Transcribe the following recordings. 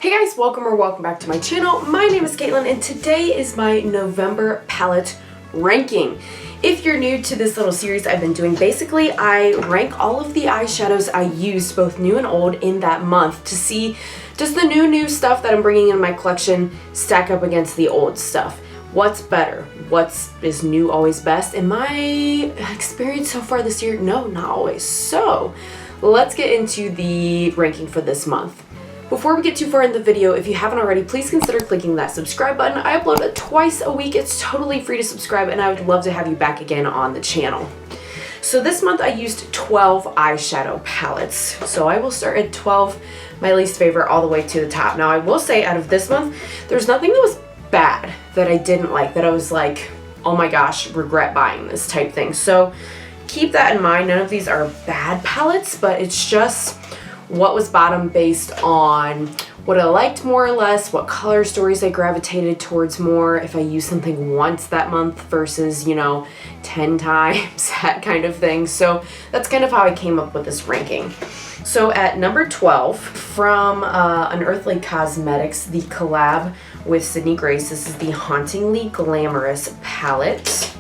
Hey guys, welcome back to my channel. My name is Caitlin and today is my November palette ranking. If you're new to this little series I've been doing, basically I rank all of the eyeshadows I used, both new and old, in that month to see does the new stuff that I'm bringing in my collection stack up against the old stuff. What's better? Is new always best? In my experience so far this year, no, not always. So let's get into the ranking for this month. Before we get too far in the video, if you haven't already, please consider clicking that subscribe button. I upload it twice a week. It's totally free to subscribe, and I would love to have you back again on the channel. So this month I used 12 eyeshadow palettes. So I will start at 12, my least favorite, all the way to the top. Now I will say out of this month, there's nothing that was bad that I didn't like, that I was like, oh my gosh, regret buying this type thing. So keep that in mind. None of these are bad palettes, but it's just what was bottom based on what I liked more or less, what color stories I gravitated towards more, if I used something once that month versus, 10 times, that kind of thing. So that's kind of how I came up with this ranking. So at number 12, from Unearthly Cosmetics, the collab with Sydney Grace, this is the Hauntingly Glamorous palette.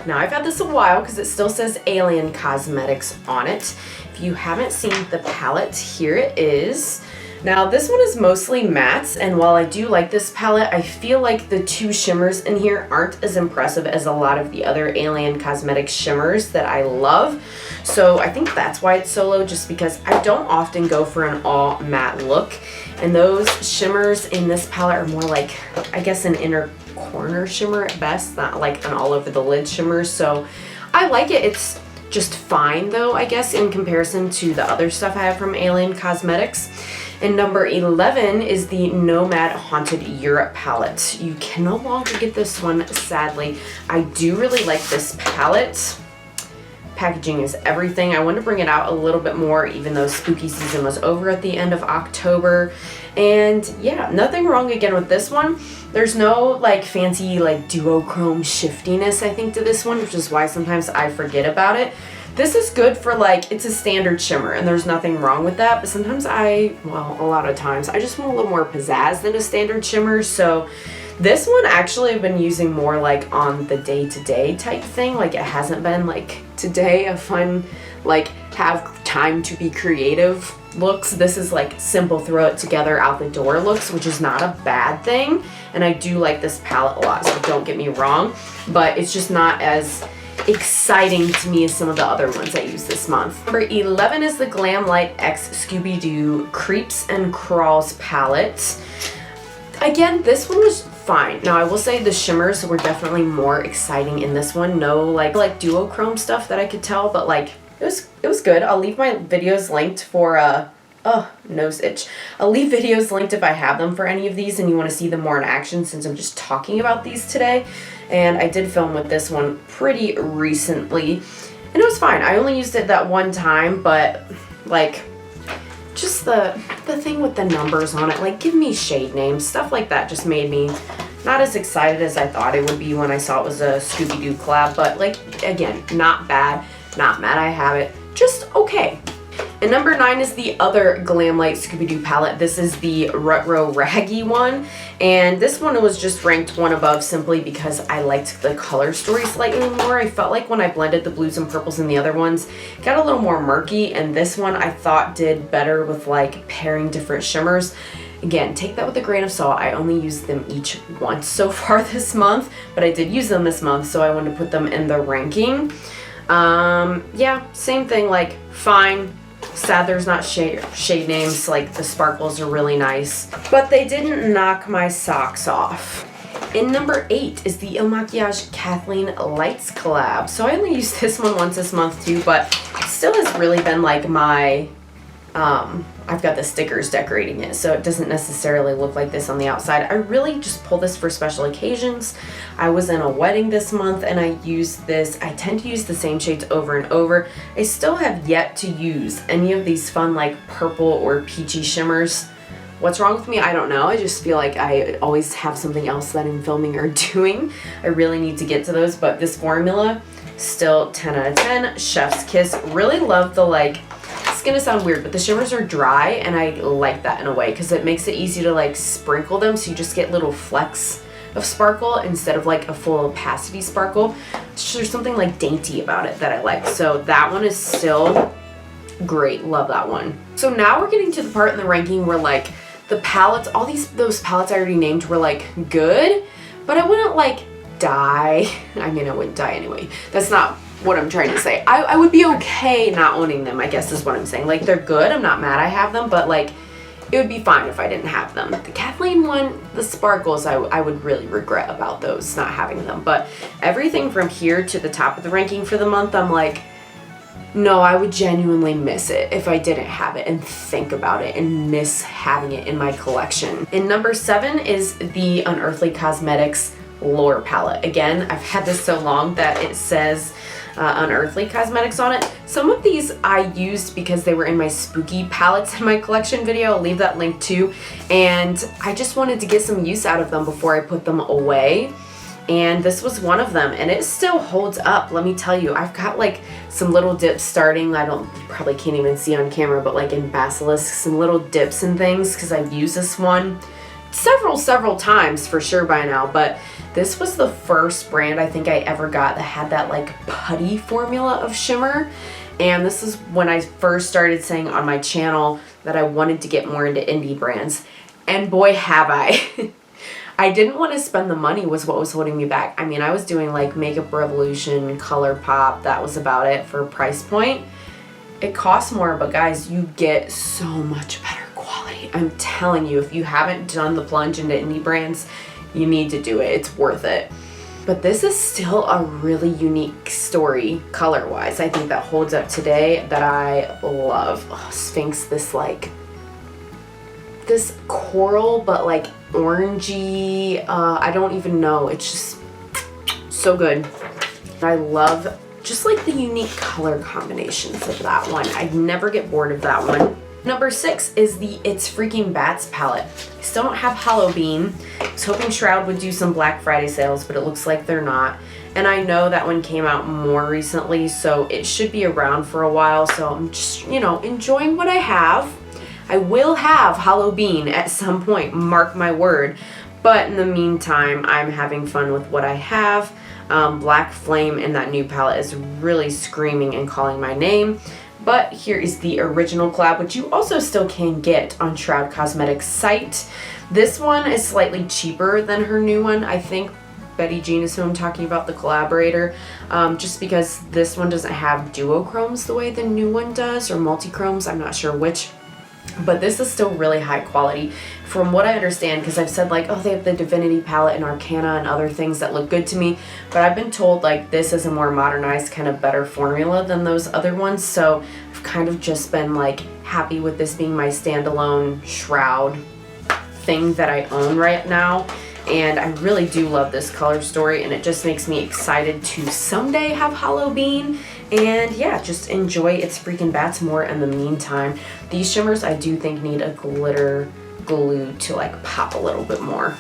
Now I've had this a while because it still says Alien Cosmetics on it. If you haven't seen the palette, here it is. Now this one is mostly mattes, and while I do like this palette, I feel like the two shimmers in here aren't as impressive as a lot of the other Alien Cosmetics shimmers that I love. So I think that's why it's so low, just because I don't often go for an all matte look. And those shimmers in this palette are more like, I guess, an inner corner shimmer at best, not like an all over the lid shimmer. So I like it. It's just fine though, I guess, in comparison to the other stuff I have from Alien Cosmetics. And number 11 is the Nomad Haunted Europe palette. You can no longer get this one, sadly. I do really like this palette. Packaging is everything. I wanted to bring it out a little bit more, even though spooky season was over at the end of October. And yeah, nothing wrong again with this one. There's no like fancy like duochrome shiftiness, I think, to this one, which is why sometimes I forget about it. This is good for like, it's a standard shimmer and there's nothing wrong with that, but sometimes a lot of times I just want a little more pizzazz than a standard shimmer. So this one actually I've been using more like on the day-to-day type thing. Like it hasn't been like today a fun, like have time to be creative looks. This is like simple, throw it together, out the door looks, which is not a bad thing. And I do like this palette a lot, so don't get me wrong, but it's just not as exciting to me as some of the other ones I used this month. Number 11 is the Glam Light X Scooby-Doo Creeps and Crawls palette. Again, this one was fine. Now I will say the shimmers were definitely more exciting in this one. No like duochrome stuff that I could tell, but like it was good. I'll leave my videos linked for nose itch. I'll leave videos linked if I have them for any of these and you want to see them more in action, since I'm just talking about these today. And I did film with this one pretty recently and it was fine. I only used it that one time, but like just the thing with the numbers on it, like give me shade names, stuff like that just made me not as excited as I thought it would be when I saw it was a Scooby-Doo collab. But like, again, not bad, not mad I have it, just okay. And number 9 is the other Glam Light Scooby-Doo palette. This is the Retro Raggy one. And this one was just ranked one above simply because I liked the color story slightly more. I felt like when I blended the blues and purples in the other ones, it got a little more murky. And this one I thought did better with like pairing different shimmers. Again, take that with a grain of salt. I only used them each once so far this month, but I did use them this month, so I wanted to put them in the ranking. Yeah, same thing, like fine. Sad there's not shade names, like the sparkles are really nice, but they didn't knock my socks off. In number 8 is the Il Makiage Kathleen Lights collab. So I only used this one once this month too, but it still has really been like my, I've got the stickers decorating it, so it doesn't necessarily look like this on the outside. I really just pull this for special occasions. I was in a wedding this month and I used this. I tend to use the same shades over and over. I still have yet to use any of these fun like purple or peachy shimmers. What's wrong with me? I don't know. I just feel like I always have something else that I'm filming or doing. I really need to get to those, but this formula, still 10 out of 10. Chef's kiss. Really love the like is gonna sound weird, but the shimmers are dry, and I like that in a way because it makes it easy to like sprinkle them, so you just get little flecks of sparkle instead of like a full opacity sparkle. There's something like dainty about it that I like. So that one is still great. Love that one. So now we're getting to the part in the ranking where like the palettes, those palettes I already named were like good, but I wouldn't like die. I mean, I wouldn't die anyway. That's not what I'm trying to say. I would be okay not owning them, I guess is what I'm saying. Like, they're good. I'm not mad I have them, but like, it would be fine if I didn't have them. The Kathleen one, the sparkles, I would really regret about those, not having them. But everything from here to the top of the ranking for the month, I'm like, no, I would genuinely miss it if I didn't have it and think about it and miss having it in my collection. And number 7 is the Unearthly Cosmetics Lure Palette. Again, I've had this so long that it says Unearthly Cosmetics on it. Some of these I used because they were in my spooky palettes in my collection video. I'll leave that link too. And I just wanted to get some use out of them before I put them away. And this was one of them, and it still holds up. Let me tell you, I've got like some little dips starting. You probably can't even see on camera, but like in Basilisk, some little dips and things because I've used this one several times for sure by now. But this was the first brand I think I ever got that had that like putty formula of shimmer. And this is when I first started saying on my channel that I wanted to get more into indie brands. And boy, have I. I didn't want to spend the money was what was holding me back. I mean, I was doing like Makeup Revolution, Colourpop, that was about it for a price point. It costs more, but guys, you get so much better quality. I'm telling you, if you haven't done the plunge into indie brands, you need to do it. It's worth it. But this is still a really unique story color-wise. I think that holds up today that I love. Oh, Sphinx, this coral, but like orangey, I don't even know. It's just so good. I love just like the unique color combinations of that one. I'd never get bored of that one. Number 6 is the It's Freaking Bats palette. I still don't have Hollow Bean. I was hoping Shroud would do some Black Friday sales, but it looks like they're not. And I know that one came out more recently, so it should be around for a while. So I'm just, you know, enjoying what I have. I will have Hollow Bean at some point, mark my word. But in the meantime, I'm having fun with what I have. Black Flame in that new palette is really screaming and calling my name. But here is the original collab, which you also still can get on Shroud Cosmetics site. This one is slightly cheaper than her new one. I think Betty Jean is who I'm talking about, the collaborator, just because this one doesn't have duochromes the way the new one does, or multi-chromes, I'm not sure which. But this is still really high quality from what I understand, because I've said like, oh, they have the Divinity palette and Arcana and other things that look good to me, but I've been told like this is a more modernized, kind of better formula than those other ones. So I've kind of just been like happy with this being my standalone Shroud thing that I own right now. And I really do love this color story, and it just makes me excited to someday have Hollow Bean. And yeah, just enjoy It's Freaking Bats more in the meantime. These shimmers I do think need a glitter glue to like pop a little bit more.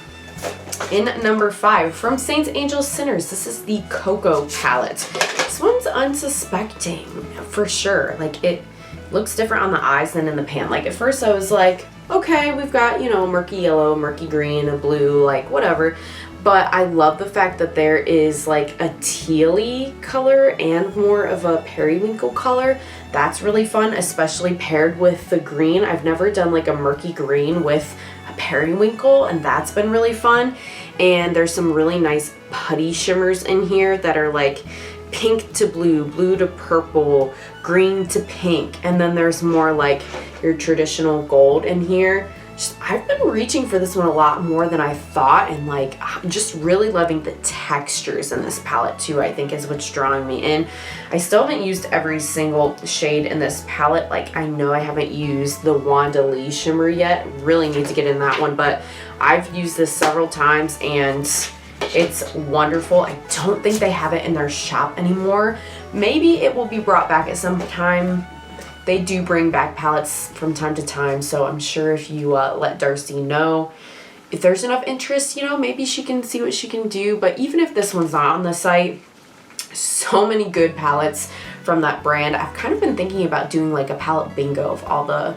In number 5, from Saints, Angels, Sinners, this is the Cocoa palette. This one's unsuspecting for sure. Like, it looks different on the eyes than in the pan. Like, at first I was like, okay, we've got, you know, murky yellow, murky green, a blue, like whatever. But I love the fact that there is like a tealy color and more of a periwinkle color. That's really fun, especially paired with the green. I've never done like a murky green with a periwinkle, and that's been really fun. And there's some really nice putty shimmers in here that are like pink to blue, blue to purple, green to pink, and then there's more like your traditional gold in here. I've been reaching for this one a lot more than I thought, and like I'm just really loving the textures in this palette too, I think is what's drawing me in. I still haven't used every single shade in this palette. Like, I know I haven't used the Wanda Lee shimmer yet. Really need to get in that one, but I've used this several times and it's wonderful. I don't think they have it in their shop anymore. Maybe it will be brought back at some time. They do bring back palettes from time to time, so I'm sure if you let Darcy know, if there's enough interest, you know, maybe she can see what she can do. But even if this one's not on the site, so many good palettes from that brand. I've kind of been thinking about doing like a palette bingo of all the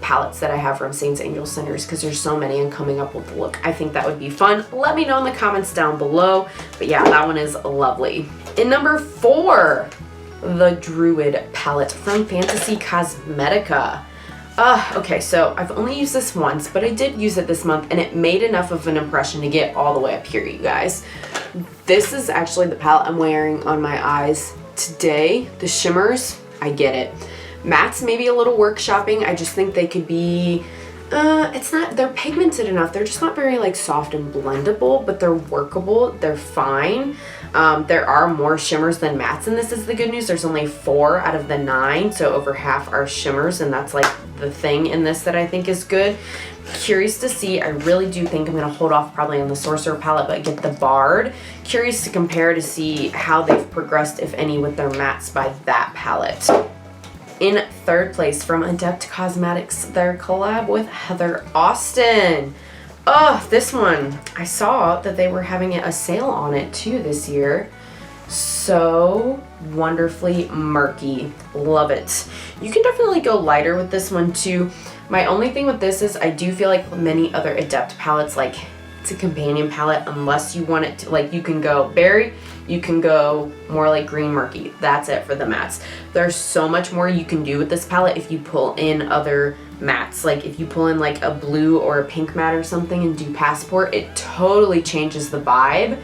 palettes that I have from Saints Angel Centers because there's so many and coming up with the look. I think that would be fun. Let me know in the comments down below. But yeah, that one is lovely. In number 4, the Druid palette from Fantasy Cosmetica. Okay, so I've only used this once, but I did use it this month and it made enough of an impression to get all the way up here, you guys. This is actually the palette I'm wearing on my eyes today. The shimmers, I get it. Mattes, maybe a little workshopping. I just think they could be, they're pigmented enough. They're just not very like soft and blendable, but they're workable. They're fine. There are more shimmers than mattes, and this is the good news. There's only 4 out of the 9, so over half are shimmers, and that's like the thing in this that I think is good. Curious to see. I really do think I'm going to hold off probably on the Sorcerer palette, but get the Bard. Curious to compare to see how they've progressed, if any, with their mattes by that palette. In 3rd place from Adept Cosmetics, their collab with Heather Austin. Oh, this one. I saw that they were having a sale on it too this year. So wonderfully murky. Love it. You can definitely go lighter with this one too. My only thing with this is I do feel like many other Adept palettes, like it's a companion palette unless you want it to, like you can go berry, you can go more like green murky. That's it for the mattes. There's so much more you can do with this palette if you pull in other mattes. Like if you pull in like a blue or a pink matte or something and do Passport, it totally changes the vibe.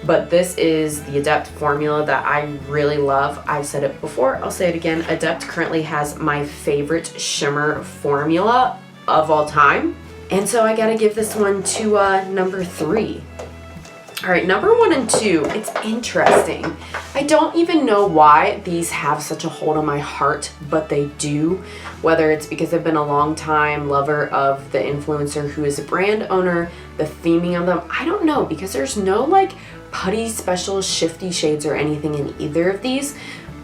But this is the Adept formula that I really love. I've said it before, I'll say it again. Adept currently has my favorite shimmer formula of all time. And so I gotta give this one to number 3. All right, number 1 and 2, it's interesting. I don't even know why these have such a hold on my heart, but they do. Whether it's because I've been a long time lover of the influencer who is a brand owner, the theming of them, I don't know, because there's no like Putty special shifty shades or anything in either of these,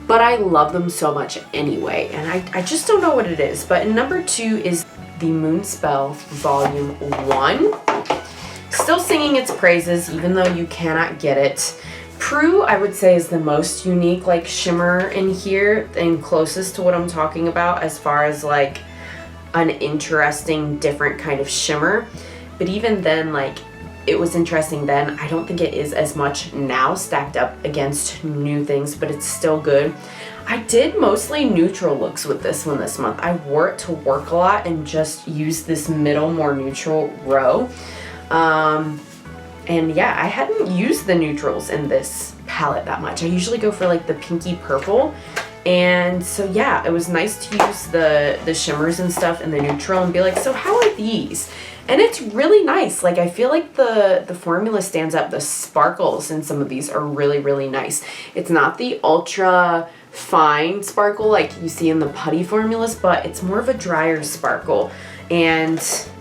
but I love them so much anyway, and I just don't know what it is. But in number 2 is the Moonspell Volume 1. Still singing its praises, even though you cannot get it. Prue, I would say, is the most unique like shimmer in here and closest to what I'm talking about as far as like an interesting different kind of shimmer. But even then, like, it was interesting then. I don't think it is as much now stacked up against new things, but it's still good. I did mostly neutral looks with this one this month. I wore it to work a lot and just used this middle, more neutral row. And yeah, I hadn't used the neutrals in this palette that much. I usually go for like the pinky purple. And so yeah, it was nice to use the shimmers and stuff in the neutral and be like, so how are these? And it's really nice. Like, I feel like the formula stands up. The sparkles in some of these are really, really nice. It's not the ultra fine sparkle like you see in the Putty formulas, but it's more of a drier sparkle.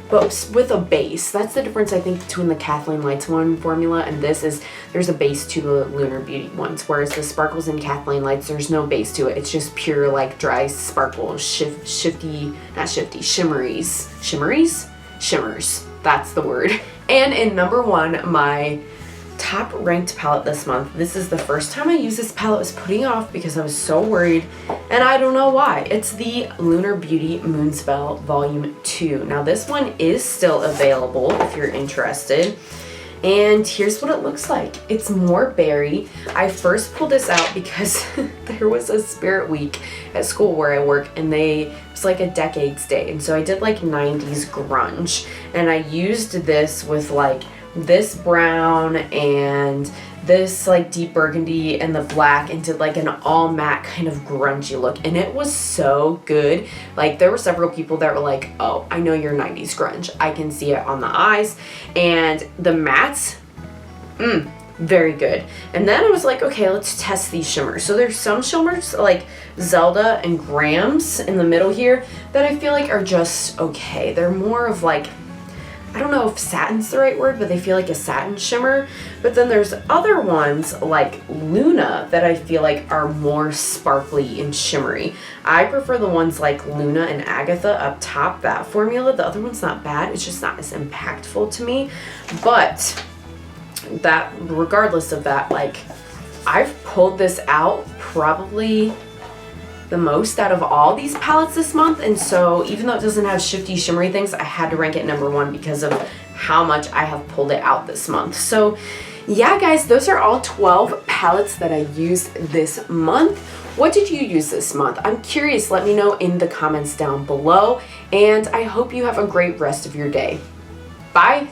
But with a base. That's the difference, I think, between the Kathleen Lights one formula and this is there's a base to the Lunar Beauty ones, whereas the sparkles in Kathleen Lights, there's no base to it. It's just pure, like, dry sparkle, shimmeries. Shimmers. That's the word. And in number 1, my top ranked palette this month. This is the first time I used this palette. I was putting it off because I was so worried, and I don't know why. It's the Lunar Beauty Moonspell Volume 2. Now this one is still available if you're interested. And here's what it looks like. It's more berry. I first pulled this out because there was a spirit week at school where I work, and it was like a decades day. And so I did like 90s grunge, and I used this with like this brown and this like deep burgundy and the black and did like an all matte kind of grungy look, and it was so good. Like, there were several people that were like, oh, I know you're 90s grunge, I can see it on the eyes. And the mattes, very good. And then I was like, okay, let's test these shimmers. So there's some shimmers like Zelda and Grams in the middle here that I feel like are just okay. They're more of like, I don't know if satin's the right word, but they feel like a satin shimmer. But then there's other ones like Luna that I feel like are more sparkly and shimmery. I prefer the ones like Luna and Agatha up top, that formula. The other one's not bad, it's just not as impactful to me. But that, regardless of that, like, I've pulled this out probably the most out of all these palettes this month, and so even though it doesn't have shifty shimmery things, I had to rank it number 1 because of how much I have pulled it out this month. So yeah guys, those are all 12 palettes that I used this month. What did you use this month? I'm curious, let me know in the comments down below, and I hope you have a great rest of your day. Bye!